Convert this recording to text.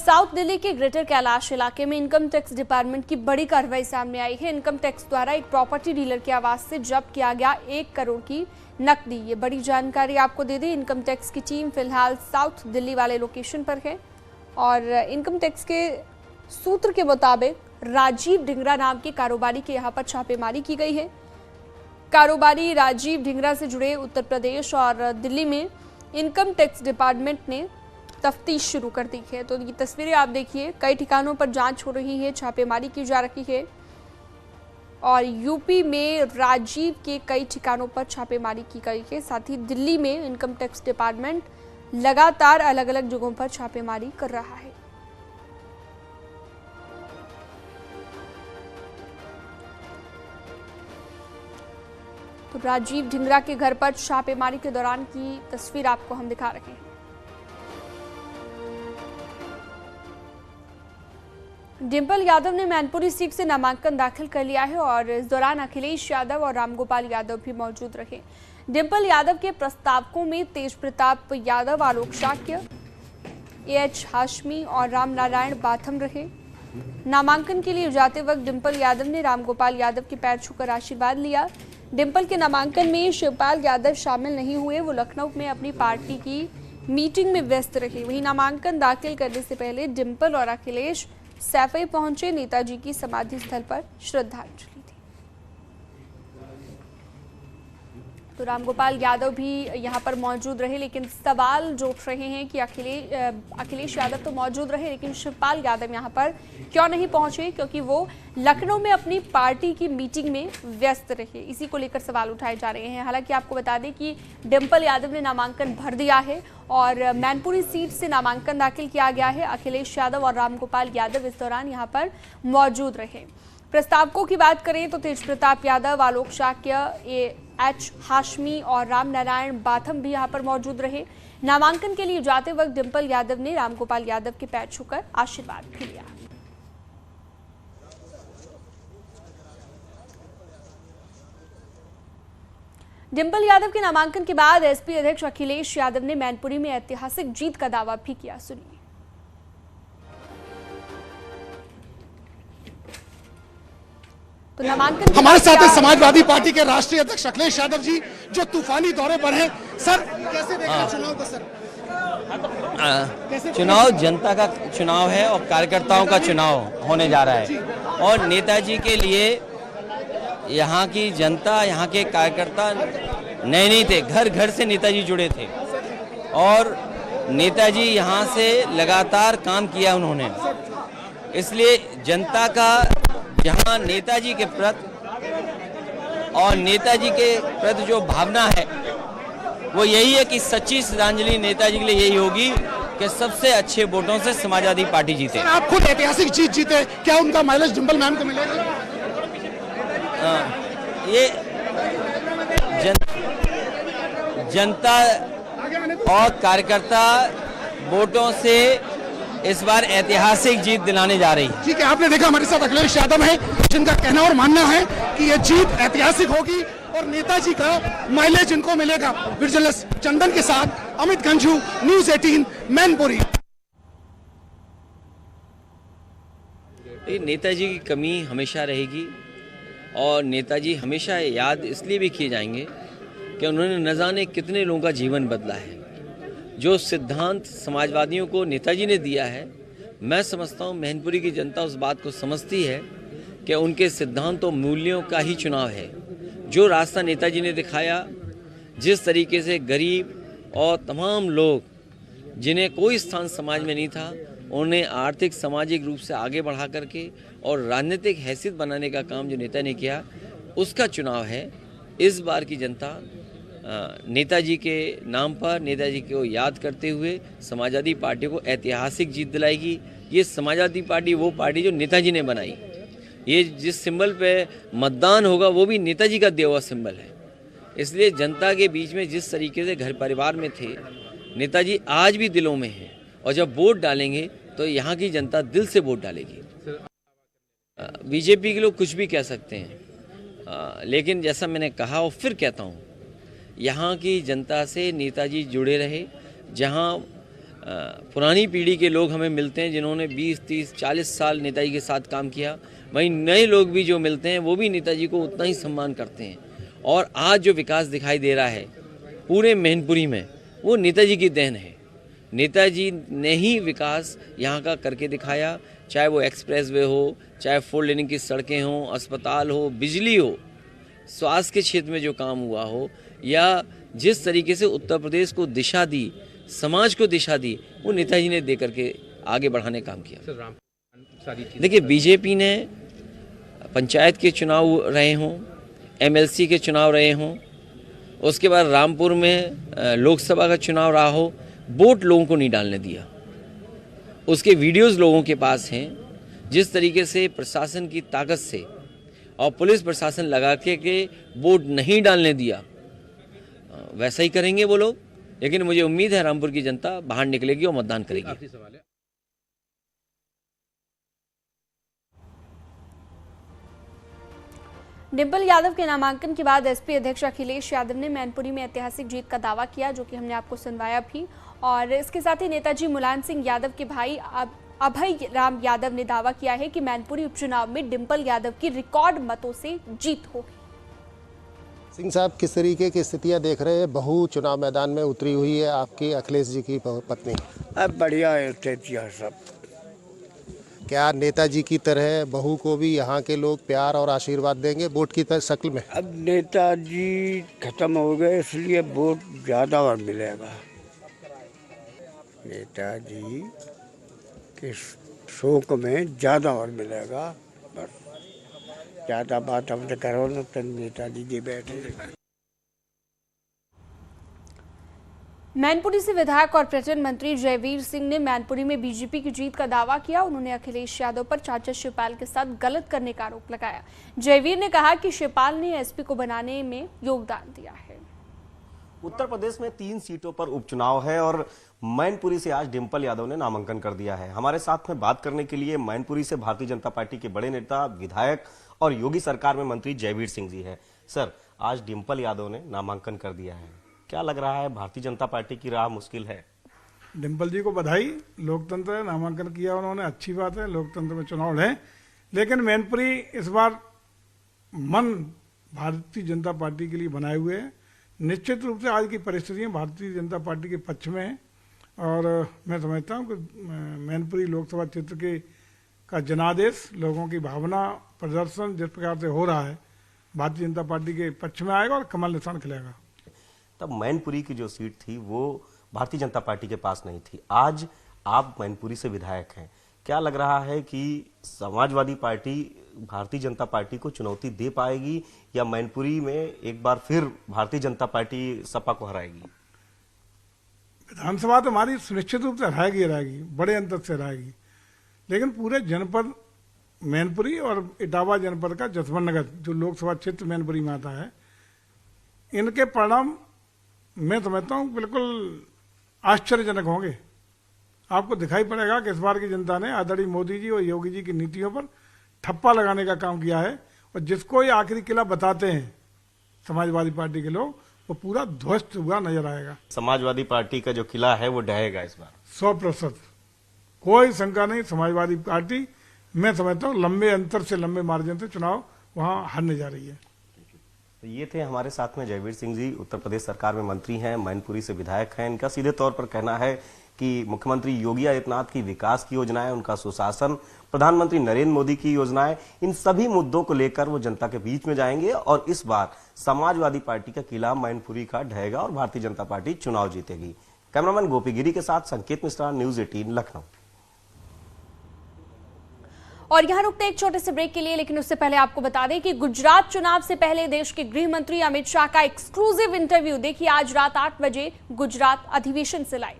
South Delhi के greater Kailash इलाके में इनकम टैक्स डिपार्टमेंट की बड़ी कार्रवाई सामने आई है। इनकम टैक्स द्वारा एक प्रॉपर्टी डीलर के आवास से जब्त किया गया 1 करोड़ की नकदी। ये बड़ी जानकारी आपको दे दें, इनकम टैक्स की टीम फिलहाल साउथ दिल्ली वाले लोकेशन पर है और इनकम टैक्स के सूत्र के मुताबिक राजीव ढिंगरा नाम के कारोबारी के यहाँ पर छापेमारी की गई है। कारोबारी राजीव ढिंगरा से जुड़े उत्तर प्रदेश और दिल्ली में इनकम टैक्स डिपार्टमेंट ने तफ्तीश शुरू कर दी है। तो ये तस्वीरें आप देखिए, कई ठिकानों पर जांच हो रही है, छापेमारी की जा रही है और यूपी में राजीव के कई ठिकानों पर छापेमारी की गई है। साथ ही दिल्ली में इनकम टैक्स डिपार्टमेंट लगातार अलग अलग जगहों पर छापेमारी कर रहा है। तो राजीव ढिंगरा के घर पर छापेमारी के दौरान की तस्वीर आपको हम दिखा रहे हैं। डिंपल यादव ने मैनपुरी सीट से नामांकन दाखिल कर लिया है और इस दौरान अखिलेश यादव और रामगोपाल यादव भी मौजूद रहे। डिंपल यादव के प्रस्तावकों में तेज प्रताप यादव, आलोक शाक्य, एएच हाशमी और राम नारायण बाथम रहे। नामांकन के लिए जाते वक्त डिंपल यादव ने रामगोपाल यादव के पैर छूकर आशीर्वाद लिया। डिंपल के नामांकन में शिवपाल यादव शामिल नहीं हुए, वो लखनऊ में अपनी पार्टी की मीटिंग में व्यस्त रहे। वहीं नामांकन दाखिल करने से पहले डिंपल और अखिलेश सैफई पहुंचे, नेताजी की समाधि स्थल पर श्रद्धांजलि दी। तो रामगोपाल यादव भी यहां पर मौजूद रहे, लेकिन सवाल जो उठ रहे हैं कि अखिलेश यादव तो मौजूद रहे लेकिन शिवपाल यादव यहां पर क्यों नहीं पहुंचे, क्योंकि वो लखनऊ में अपनी पार्टी की मीटिंग में व्यस्त रहे। इसी को लेकर सवाल उठाए जा रहे हैं। हालांकि आपको बता दें कि डिंपल यादव ने नामांकन भर दिया है और मैनपुरी सीट से नामांकन दाखिल किया गया है। अखिलेश यादव और रामगोपाल यादव इस दौरान यहां पर मौजूद रहे। प्रस्तावकों की बात करें तो तेज प्रताप यादव, आलोक शाक्य, एएच हाशमी और राम नारायण बाथम भी यहां पर मौजूद रहे। नामांकन के लिए जाते वक्त डिंपल यादव ने रामगोपाल यादव के पैर छूकर आशीर्वाद भी लिया। डिंपल यादव के नामांकन के बाद एसपी अध्यक्ष अखिलेश यादव ने मैनपुरी में ऐतिहासिक जीत का दावा भी किया। सुनिए। तो नामांकन हमारे साथ समाजवादी पार्टी के राष्ट्रीय अध्यक्ष अखिलेश यादव जी, जो तूफानी दौरे पर हैं। सर, कैसे देखा चुनाव को? सर, चुनाव जनता का चुनाव है और कार्यकर्ताओं का चुनाव होने जा रहा है और नेताजी के लिए यहाँ की जनता, यहाँ के कार्यकर्ता नए नहीं थे, घर घर से नेताजी जुड़े थे और नेताजी यहाँ से लगातार काम किया उन्होंने। इसलिए जनता का यहाँ नेताजी के प्रति और नेताजी के प्रति जो भावना है वो यही है कि सच्ची श्रद्धांजलि नेताजी के लिए यही होगी कि सबसे अच्छे वोटों से समाजवादी पार्टी जीते। आप खुद ऐतिहासिक जीत जीते, क्या उनका माइलेज डिंपल मैम को मिलेगा? ये जनता और कार्यकर्ता वोटों से इस बार ऐतिहासिक जीत दिलाने जा रही है। ठीक है, आपने देखा हमारे साथ अखिलेश यादव है, जिनका कहना और मानना है कि ये जीत ऐतिहासिक होगी और नेताजी का माइलेज इनको मिलेगा। जर्नलिस्ट चंदन के साथ अमित गंजू, न्यूज़ 18 मैनपुरी। नेताजी की कमी हमेशा रहेगी और नेताजी हमेशा याद इसलिए भी किए जाएंगे कि उन्होंने न जाने कितने लोगों का जीवन बदला है। जो सिद्धांत समाजवादियों को नेताजी ने दिया है, मैं समझता हूँ मैनपुरी की जनता उस बात को समझती है कि उनके सिद्धांत और मूल्यों का ही चुनाव है। जो रास्ता नेताजी ने दिखाया, जिस तरीके से गरीब और तमाम लोग जिन्हें कोई स्थान समाज में नहीं था, उन्हें आर्थिक सामाजिक रूप से आगे बढ़ा करके और राजनीतिक हैसियत बनाने का काम जो नेता ने किया, उसका चुनाव है। इस बार की जनता नेताजी के नाम पर, नेताजी को याद करते हुए समाजवादी पार्टी को ऐतिहासिक जीत दिलाएगी। ये समाजवादी पार्टी वो पार्टी जो नेताजी ने बनाई। ये जिस सिंबल पे मतदान होगा वो भी नेताजी का दिया हुआ सिंबल है। इसलिए जनता के बीच में जिस तरीके से घर परिवार में थे, नेताजी आज भी दिलों में हैं और जब वोट डालेंगे तो यहाँ की जनता दिल से वोट डालेगी। बीजेपी के लोग कुछ भी कह सकते हैं, लेकिन जैसा मैंने कहा और फिर कहता हूँ, यहाँ की जनता से नेताजी जुड़े रहे। जहाँ पुरानी पीढ़ी के लोग हमें मिलते हैं जिन्होंने 20, 30, 40 साल नेताजी के साथ काम किया, वहीं नए लोग भी जो मिलते हैं वो भी नेताजी को उतना ही सम्मान करते हैं। और आज जो विकास दिखाई दे रहा है पूरे मैनपुरी में, वो नेताजी की देन है। नेताजी ने ही विकास यहाँ का करके दिखाया, चाहे वो एक्सप्रेसवे हो, चाहे 4 लेनिंग की सड़कें हों, अस्पताल हो, बिजली हो, स्वास्थ्य के क्षेत्र में जो काम हुआ हो, या जिस तरीके से उत्तर प्रदेश को दिशा दी, समाज को दिशा दी, वो नेताजी ने दे करके आगे बढ़ाने काम किया। देखिए, बीजेपी ने पंचायत के चुनाव रहे हों, एमएलसी के चुनाव रहे हों, उसके बाद रामपुर में लोकसभा का चुनाव रहा हो, वोट लोगों को नहीं डालने दिया। उसके वीडियोस लोगों के पास हैं। जिस तरीके से प्रशासन की ताकत से और पुलिस प्रशासन लगा के वोट नहीं डालने दिया, वैसा ही करेंगे वो लोग। लेकिन मुझे उम्मीद है रामपुर की जनता बाहर निकलेगी और मतदान करेगी। डिंपल यादव के नामांकन के बाद एसपी अध्यक्ष अखिलेश यादव ने मैनपुरी में ऐतिहासिक जीत का दावा किया, जो कि हमने आपको सुनवाया भी। और इसके साथ ही नेताजी मुलायम सिंह यादव के भाई अभय राम यादव ने दावा किया है कि मैनपुरी उपचुनाव में डिंपल यादव की रिकॉर्ड मतों से जीत होगी। सिंह साहब, किस तरीके की स्थितियां देख रहे हैं? बहू चुनाव मैदान में उतरी हुई है, आपकी अखिलेश जी की पत्नी। अब बढ़िया स्थितियाँ सब। क्या नेताजी की तरह बहू को भी यहाँ के लोग प्यार और आशीर्वाद देंगे वोट की शक्ल में? अब नेताजी खत्म हो गए, इसलिए वोट ज़्यादा और मिलेगा। नेताजी के शोक में ज़्यादा और मिलेगा। बस ज़्यादा बात हमने करो ना, तो नेताजी जी बैठे। मैनपुरी से विधायक और पर्यटन मंत्री जयवीर सिंह ने मैनपुरी में बीजेपी की जीत का दावा किया। उन्होंने अखिलेश यादव पर चाचा शिवपाल के साथ गलत करने का आरोप लगाया। जयवीर ने कहा कि शिवपाल ने एसपी को बनाने में योगदान दिया है। उत्तर प्रदेश में 3 सीटों पर उपचुनाव है और मैनपुरी से आज डिंपल यादव ने नामांकन कर दिया है। हमारे साथ में बात करने के लिए मैनपुरी से भारतीय जनता पार्टी के बड़े नेता, विधायक और योगी सरकार में मंत्री जयवीर सिंह जी है। सर, आज डिंपल यादव ने नामांकन कर दिया है, क्या लग रहा है? भारतीय जनता पार्टी की राह मुश्किल है। डिंपल जी को बधाई। लोकतंत्र है, नामांकन किया उन्होंने, अच्छी बात है। लोकतंत्र में चुनाव है, लेकिन मैनपुरी इस बार मन भारतीय जनता पार्टी के लिए बनाए हुए है। निश्चित रूप से आज की परिस्थितियां भारतीय जनता पार्टी के पक्ष में है और मैं समझता हूं कि मैनपुरी लोकसभा क्षेत्र के का जनादेश, लोगों की भावना, प्रदर्शन जिस प्रकार से हो रहा है, भारतीय जनता पार्टी के पक्ष में आएगा और कमल निशान खिलेगा। तब मैनपुरी की जो सीट थी वो भारतीय जनता पार्टी के पास नहीं थी। आज आप मैनपुरी से विधायक हैं, क्या लग रहा है कि समाजवादी पार्टी भारतीय जनता पार्टी को चुनौती दे पाएगी या मैनपुरी में एक बार फिर भारतीय जनता पार्टी सपा को हराएगी? विधानसभा तो हमारी सुनिश्चित रूप से हराएगी, बड़े अंतर से हराएगी। लेकिन पूरे जनपद मैनपुरी और इटावा जनपद का जसवंत नगर, जो लोकसभा क्षेत्र मैनपुरी में आता है, इनके परिणाम मैं समझता हूँ बिल्कुल आश्चर्यजनक होंगे। आपको दिखाई पड़ेगा कि इस बार की जनता ने आदरणीय मोदी जी और योगी जी की नीतियों पर ठप्पा लगाने का काम किया है और जिसको ये आखिरी किला बताते हैं समाजवादी पार्टी के लोग, वो पूरा ध्वस्त हुआ नजर आएगा। समाजवादी पार्टी का जो किला है वो ढहेगा इस बार 100%, कोई शंका नहीं। समाजवादी पार्टी मैं समझता हूँ लंबे अंतर से, लंबे मार्जिन से चुनाव वहां हारने जा रही है। तो ये थे हमारे साथ में जयवीर सिंह जी, उत्तर प्रदेश सरकार में मंत्री हैं, मैनपुरी से विधायक हैं। इनका सीधे तौर पर कहना है कि मुख्यमंत्री योगी आदित्यनाथ की विकास की योजनाएं, उनका सुशासन, प्रधानमंत्री नरेंद्र मोदी की योजनाएं, इन सभी मुद्दों को लेकर वो जनता के बीच में जाएंगे और इस बार समाजवादी पार्टी का किला मैनपुरी का ढहेगा और भारतीय जनता पार्टी चुनाव जीतेगी। कैमरामैन गोपी गिरी के साथ संकेत मिश्रा, न्यूज 18 लखनऊ। और यहाँ रुकते एक छोटे से ब्रेक के लिए, लेकिन उससे पहले आपको बता दें कि गुजरात चुनाव से पहले देश के गृह मंत्री अमित शाह का एक्सक्लूसिव इंटरव्यू देखिए आज रात 8 बजे गुजरात अधिवेशन से लाइव।